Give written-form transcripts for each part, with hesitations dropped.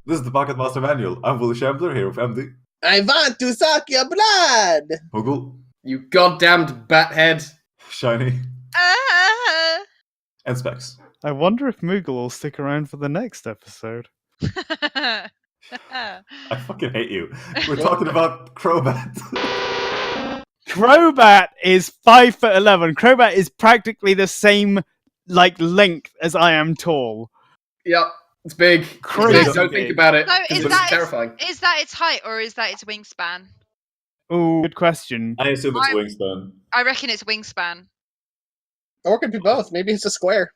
This is the Pocket Master Manual. I'm Willie Shambler here with MD. I want to suck your blood! Moogle. You goddamned bathead. Shiny. And Specs. I wonder if Moogle will stick around for the next episode. I fucking hate you. We're talking about Crobat. Crobat is 5'11". Crobat is practically the same length as I am tall. Yep, it's big. Crazy It's big. Don't think about it. No, It's terrifying. Is that its height or is that its wingspan? Ooh, good question. I assume it's wingspan. I reckon it's wingspan. Or it could be both. Maybe it's a square.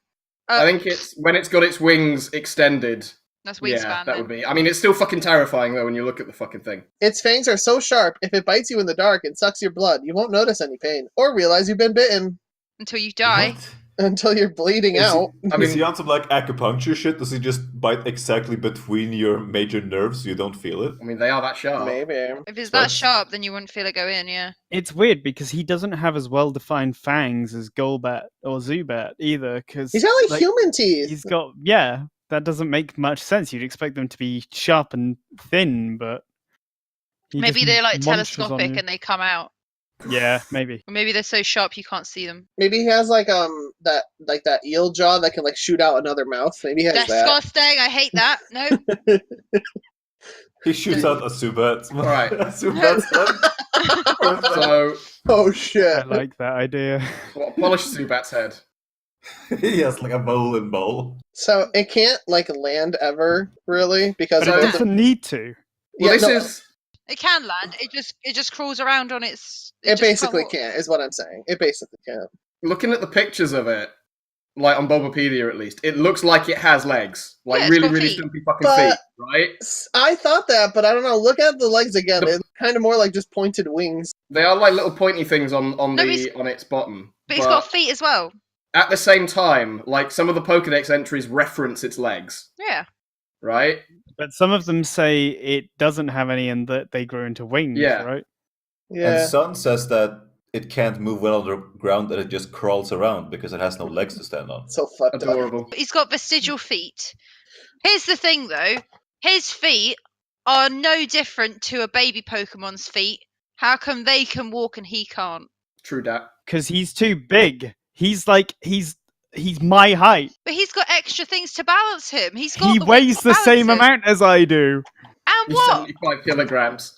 I think it's when it's got its wings extended. That's wingspan. Yeah, that would be. I mean, it's still fucking terrifying though when you look at the fucking thing. Its fangs are so sharp, if it bites you in the dark and sucks your blood, you won't notice any pain, or realize you've been bitten, Until you die. What? until you're bleeding out. Is he on some acupuncture shit? Does he just bite exactly between your major nerves so you don't feel it? I mean, they are that sharp. Maybe. If it's that sharp, then you wouldn't feel it go in, yeah. It's weird because he doesn't have as well-defined fangs as Golbat or Zubat either. Cause, He's got human teeth. He's got, that doesn't make much sense. You'd expect them to be sharp and thin, but... Maybe they're telescopic and they come out. Yeah, maybe. Or maybe they're so sharp you can't see them. Maybe he has that eel jaw that can shoot out another mouth. Maybe he has Disgusting, I hate that. No. He shoots out a Zubat. Alright. A Zubat's head. So, oh shit. I like that idea. what, a polished Zubat's head. He has a bowling ball. So it can't land ever, really, because But it doesn't need to. Well, Yeah, It can land. It just crawls around on its. It basically can't, is what I'm saying. It basically can't. Looking at the pictures of it, on Bulbapedia at least, it looks like it has legs. Yeah, it's really, got really feet. stumpy fucking But- feet, right? I thought that, but I don't know. Look at the legs again. It's kind of more like just pointed wings. They are like little pointy things on No, it's- its bottom. But it's got feet as well. At the same time, some of the Pokedex entries reference its legs, Yeah. right? But some of them say it doesn't have any and that they grow into wings, Yeah. right? Yeah. And Sun says that it can't move well on the ground and it just crawls around because it has no legs to stand on. So fucked up. Adorable. He's got vestigial feet. Here's the thing, though. His feet are no different to a baby Pokemon's feet. How come they can walk and he can't? True dat. Because he's too big. He's my height. But he's got extra things to balance him. He weighs the same amount as I do. And He's what? 75 kilograms.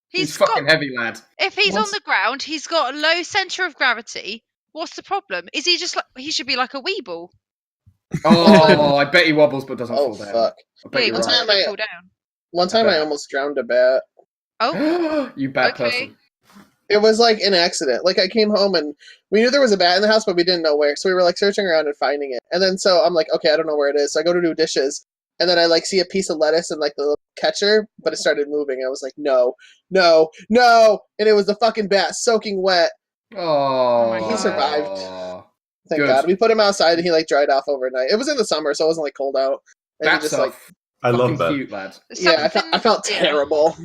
He's got, fucking heavy, lad. if he's on the ground, he's got a low center of gravity. What's the problem? Is he just he should be like a weeble? Oh, I bet he wobbles but doesn't Oh fall down. fuck. I bet Yeah, you're one right. time doesn't fall down. One time I bet. almost drowned a bat. Oh, You bad Okay. person. It was an accident. I came home and we knew there was a bat in the house, but we didn't know where. So we were searching around and finding it. And then so I'm okay, I don't know where it is. So I go to do dishes. And then I see a piece of lettuce and the little catcher, but it started moving. I was like, no, no, no. And it was the fucking bat soaking wet. Oh, my He survived. Thank Good. God. We put him outside and he dried off overnight. It was in the summer, so it wasn't cold out. And he That's just I love fucking that. cute, lad. yeah, I felt terrible.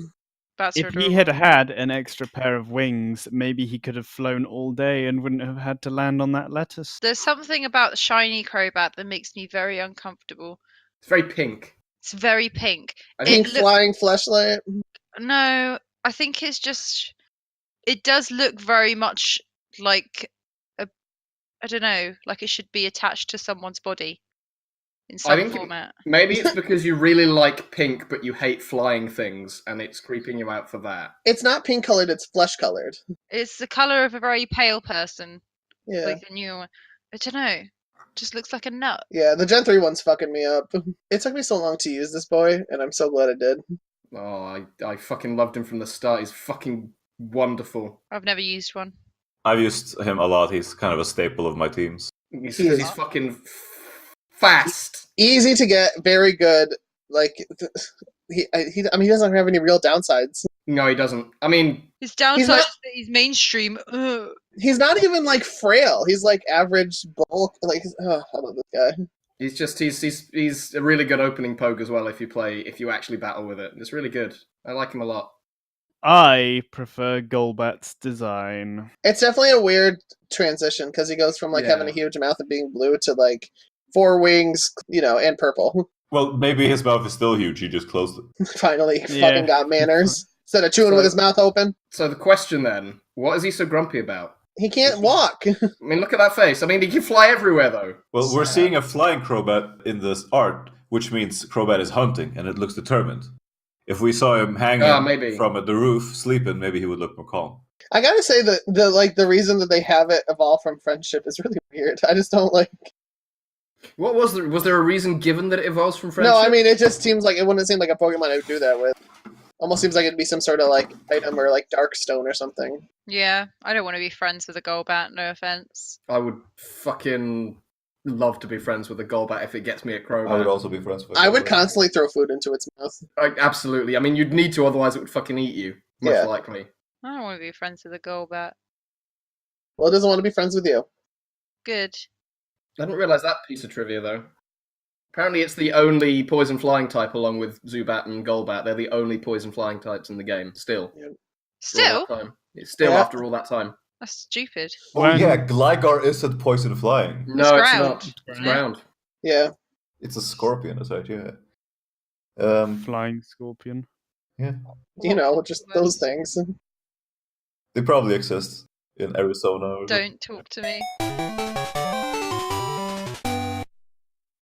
Bats are If he adorable. had had an extra pair of wings, maybe he could have flown all day and wouldn't have had to land on that lettuce. There's something about the shiny Crobat that makes me very uncomfortable. It's very pink. It's very pink. I Pink think flying fleshlight. No, I think it's just. It does look very much like I don't know, like it should be attached to someone's body in some think format. maybe it's because you really like pink, but you hate flying things, and it's creeping you out for that. It's not pink colored, it's flesh colored. It's the color of a very pale person, Yeah. like the new one. I don't know. Just looks like a nut. Yeah, the Gen 3 one's fucking me up. It took me so long to use this boy, and I'm so glad it did. Oh, I fucking loved him from the start. He's fucking wonderful. I've never used one. I've used him a lot. He's kind of a staple of my teams. He's Yeah. fucking fast. Easy to get, very good. He doesn't have any real downsides. No, he doesn't. I mean, His downside not- is that he's mainstream. Ugh. He's not even frail. He's average bulk. I love this guy. he's a really good opening poke as well. If you actually battle with it, it's really good. I like him a lot. I prefer Golbat's design. It's definitely a weird transition because he goes from Yeah. having a huge mouth and being blue to 4 wings, and purple. Well, maybe his mouth is still huge. He just closed it. Finally, Yeah. fucking got manners. Instead of chewing So- with his mouth open. So the question then, what is he so grumpy about? He can't walk. I mean, look at that face. I mean, he can fly everywhere, though. Well, we're Sad. seeing a flying Crobat in this art, which means Crobat is hunting, and it looks determined. If we saw him hanging maybe. from the roof, sleeping, maybe he would look more calm. I gotta say that the reason that they have it evolve from friendship is really weird. I just don't like. What was there? Was there a reason given that it evolves from friendship? No, I mean it just seems like it wouldn't seem like a Pokemon I would do that with. Almost seems like it'd be some sort of like item or like dark stone or something. Yeah, I don't want to be friends with a Golbat. No offense. I would fucking love to be friends with a Golbat if it gets me a Crobat. I would also be friends with I would Crobat. constantly throw food into its mouth. Absolutely. I mean, you'd need to, otherwise it would fucking eat you. Most Yeah. likely. I don't want to be friends with a Golbat. Well, it doesn't want to be friends with you. Good. I didn't realise that piece of trivia, though. Apparently it's the only poison flying type along with Zubat and Golbat. They're the only poison flying types in the game, still. For all Still, that time. It's still Yeah. after all that time. that's stupid. Oh When- yeah, Gligar isn't poison flying. No, it's ground. not. It's ground. Yeah. It's a scorpion, is that yeah. Flying scorpion. You know, just those things. They probably exist in Arizona. Or Don't talk to me.